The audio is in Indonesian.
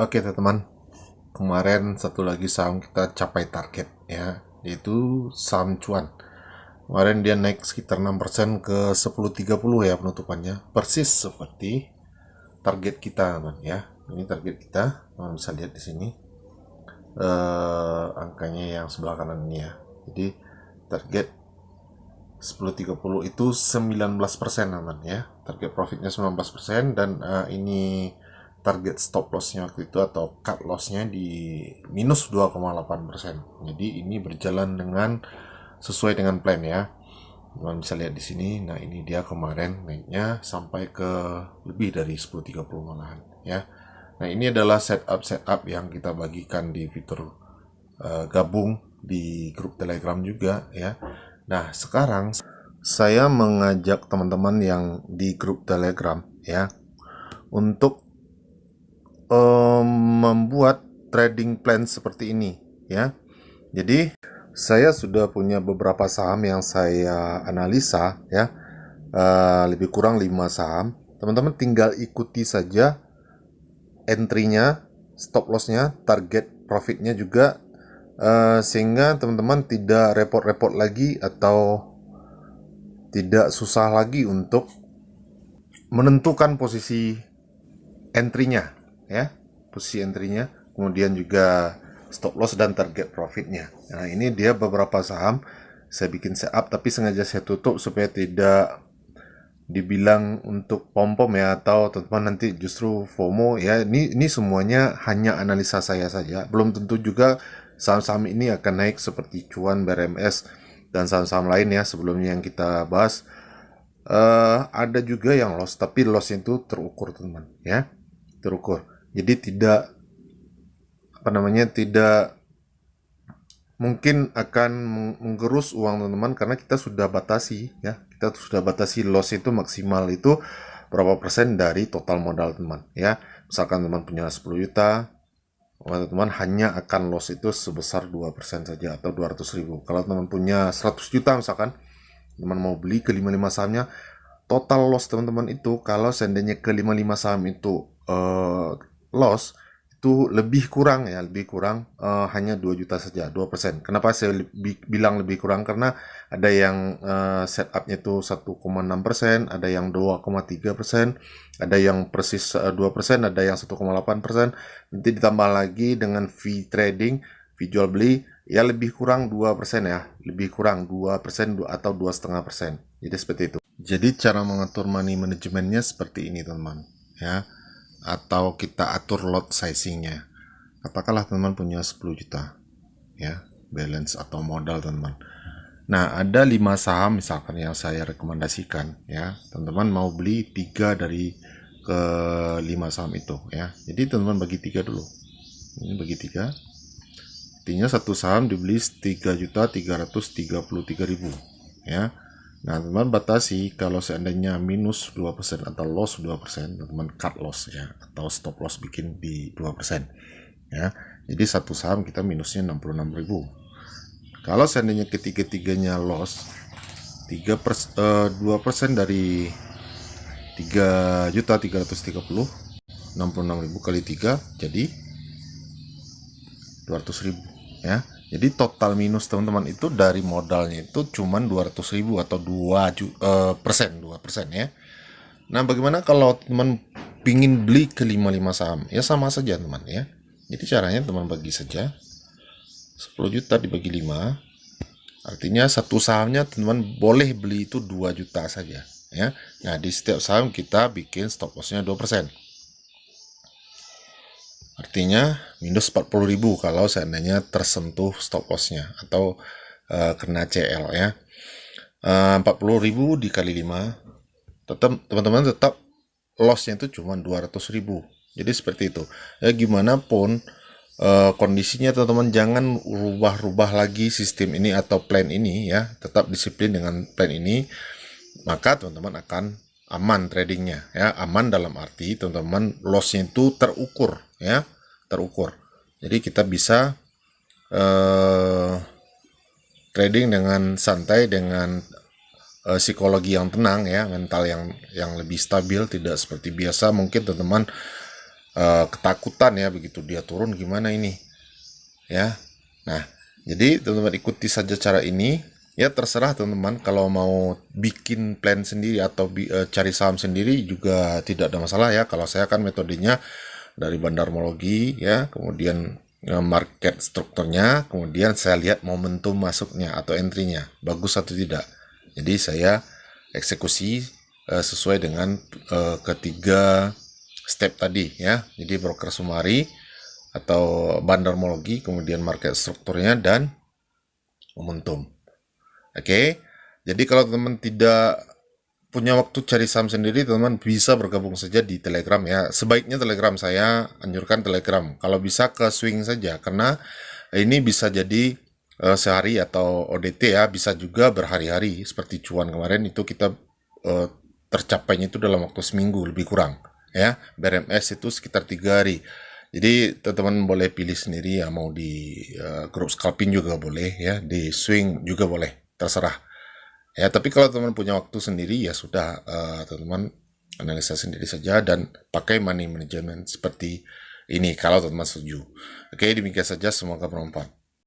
Oke teman-teman, kemarin satu lagi saham kita capai target ya, yaitu saham cuan. Kemarin dia naik sekitar 6% ke 10.30 ya penutupannya, persis seperti target kita teman ya. Ini target kita, teman bisa lihat di sini angkanya yang sebelah kanan ini ya. Jadi target 10.30 itu 19% teman ya. Target profitnya 19% dan ini target stop lossnya waktu itu atau cut lossnya di minus 2,8%. Jadi ini berjalan dengan sesuai dengan plan ya. Teman bisa lihat di sini. Nah, ini dia kemarin naiknya sampai ke lebih dari 10.30 malahan ya. Nah, ini adalah setup yang kita bagikan di fitur gabung di grup Telegram juga ya. Nah, sekarang saya mengajak teman-teman yang di grup Telegram ya untuk membuat trading plan seperti ini ya. Jadi saya sudah punya beberapa saham yang saya analisa ya, lebih kurang 5 saham. Teman-teman tinggal ikuti saja entry-nya, stop loss-nya, target profit-nya juga, sehingga teman-teman tidak repot-repot lagi atau tidak susah lagi untuk menentukan posisi entry-nya ya, posisi entry-nya, kemudian juga stop loss dan target profitnya. Nah, ini dia beberapa saham saya bikin setup, tapi sengaja saya tutup supaya tidak dibilang untuk pom-pom ya, atau teman-teman nanti justru FOMO ya. Ini semuanya hanya analisa saya saja. Belum tentu juga saham-saham ini akan naik seperti Cuan, BRMS dan saham-saham lain ya sebelumnya yang kita bahas. Ada juga yang loss, tapi lossnya itu terukur teman ya, terukur. Jadi tidak tidak mungkin akan menggerus uang teman-teman, karena kita sudah batasi ya, kita sudah batasi loss itu maksimal itu berapa persen dari total modal teman ya. Misalkan teman punya 10 juta, teman-teman hanya akan loss itu sebesar 2% saja atau 200.000. Kalau teman punya 100 juta misalkan, teman mau beli ke 55 sahamnya, total loss teman-teman itu kalau seandainya ke 55 saham itu loss itu lebih kurang ya, lebih kurang hanya 2 juta saja, 2%. Kenapa saya bilang lebih kurang? Karena ada yang setupnya itu 1,6%, ada yang 2,3%, ada yang persis 2%, ada yang 1,8%. Nanti ditambah lagi dengan fee trading, fee jual beli, ya lebih kurang 2% ya, lebih kurang 2% atau 2,5%. Jadi seperti itu. Jadi cara mengatur money managementnya seperti ini teman-teman ya, atau kita atur lot sizingnya. Katakanlah teman-teman punya 10 juta ya, balance atau modal teman-teman. Nah, ada 5 saham misalkan yang saya rekomendasikan ya. Teman-teman mau beli 3 dari ke 5 saham itu ya. Jadi teman-teman bagi 3 dulu. Ini bagi 3. Artinya satu saham dibeli 3.333.000 ya. Nah, teman-teman batasi kalau seandainya minus 2% atau loss 2%, teman-teman cut loss ya, atau stop loss bikin di 2% ya. Jadi satu saham kita minusnya 66.000. Kalau seandainya ketiga-tiganya loss, 2% dari 3.330, 66.000 kali 3 jadi 200.000 ya. Jadi total minus teman-teman itu dari modalnya itu cuman 200.000 atau 2% ya. Nah, bagaimana kalau teman pingin beli ke 55 saham? Ya sama saja teman ya. Jadi caranya teman bagi saja 10 juta dibagi 5. Artinya satu sahamnya teman boleh beli itu 2 juta saja ya. Nah, di setiap saham kita bikin stop lossnya 2%. Artinya minus 40.000 kalau seandainya tersentuh stop lossnya atau kena CL ya. 40.000 dikali 5, tetap teman-teman tetap lossnya itu cuma 200.000. Jadi seperti itu ya. Gimana pun kondisinya teman-teman jangan rubah-rubah lagi sistem ini atau plan ini ya. Tetap disiplin dengan plan ini, maka teman-teman akan aman tradingnya ya. Aman dalam arti teman-teman lossnya itu terukur ya, terukur. Jadi kita bisa trading dengan santai, dengan psikologi yang tenang ya, mental yang lebih stabil, tidak seperti biasa mungkin teman-teman ketakutan ya, begitu dia turun gimana ini ya. Nah, jadi teman-teman ikuti saja cara ini. Ya terserah teman-teman, kalau mau bikin plan sendiri atau cari saham sendiri juga tidak ada masalah ya. Kalau saya kan metodenya dari bandarmologi ya, kemudian market strukturnya, kemudian saya lihat momentum masuknya atau entry-nya bagus atau tidak. Jadi saya eksekusi sesuai dengan ketiga step tadi ya. Jadi broker sumari atau bandarmologi, kemudian market strukturnya dan momentum. Oke, jadi kalau teman tidak punya waktu cari saham sendiri, teman bisa bergabung saja di Telegram ya. Sebaiknya Telegram, saya anjurkan Telegram. Kalau bisa ke swing saja, karena ini bisa jadi sehari atau ODT ya, bisa juga berhari-hari. Seperti cuan kemarin itu kita tercapainya itu dalam waktu seminggu lebih kurang ya. BRMS itu sekitar 3 hari. Jadi teman-teman boleh pilih sendiri ya, mau di grup scalping juga boleh ya, di swing juga boleh, terserah ya. Tapi kalau teman punya waktu sendiri ya sudah, teman-teman analisa sendiri saja dan pakai money management seperti ini kalau teman setuju. Oke, demikian saja, semoga bermanfaat.